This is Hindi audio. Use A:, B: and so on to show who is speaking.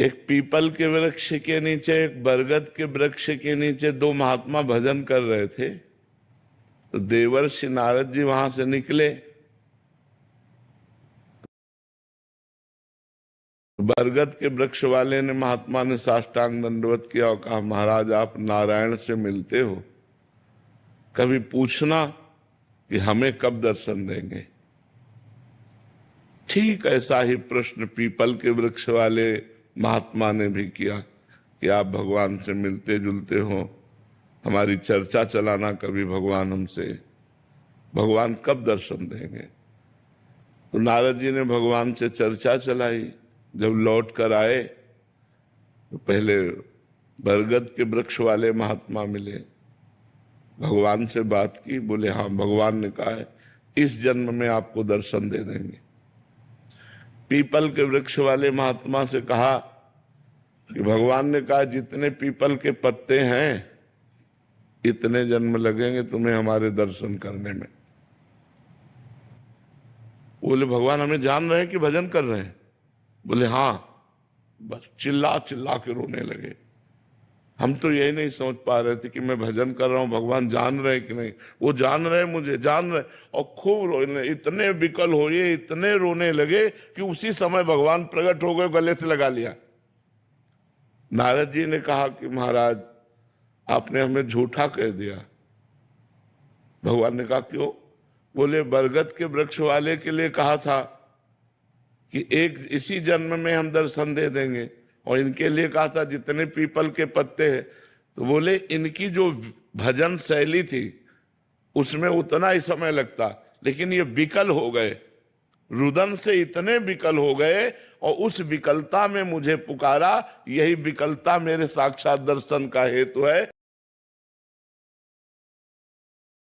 A: एक पीपल के वृक्ष के नीचे, एक बरगद के वृक्ष के नीचे दो महात्मा भजन कर रहे थे। तो देवर्षि नारद जी वहां से निकले। बरगद के वृक्ष वाले ने, महात्मा ने साष्टांग दंडवत किया और कहा, महाराज आप नारायण से मिलते हो, कभी पूछना कि हमें कब दर्शन देंगे। ठीक ऐसा ही प्रश्न पीपल के वृक्ष वाले महात्मा ने भी किया कि आप भगवान से मिलते जुलते हो, हमारी चर्चा चलाना कभी भगवान हमसे, भगवान कब दर्शन देंगे। तो नारद जी ने भगवान से चर्चा चलाई। जब लौट कर आए तो पहले बरगद के वृक्ष वाले महात्मा मिले, भगवान से बात की, बोले हाँ भगवान ने कहा है इस जन्म में आपको दर्शन दे देंगे। पीपल के वृक्ष वाले महात्मा से कहा कि भगवान ने कहा जितने पीपल के पत्ते हैं इतने जन्म लगेंगे तुम्हें हमारे दर्शन करने में। बोले भगवान हमें जान रहे हैं कि भजन कर रहे हैं। बोले हाँ। बस चिल्ला चिल्ला के रोने लगे। हम तो यही नहीं समझ पा रहे थे कि मैं भजन कर रहा हूं, भगवान जान रहे कि नहीं। वो जान रहे, मुझे जान रहे, और खूब रोने, इतने विकल हुए, इतने रोने लगे कि उसी समय भगवान प्रकट हो गए, गले से लगा लिया। नारद जी ने कहा कि महाराज आपने हमें झूठा कह दिया। भगवान ने कहा क्यों। बोले बरगद के वृक्ष वाले के लिए कहा था कि एक इसी जन्म में हम दर्शन दे देंगे, और इनके लिए कहा था जितने पीपल के पत्ते हैं। तो बोले इनकी जो भजन शैली थी उसमें उतना ही समय लगता, लेकिन ये विकल हो गए, रुदन से इतने विकल हो गए, और उस विकलता में मुझे पुकारा, यही विकलता मेरे साक्षात दर्शन का हेतु है।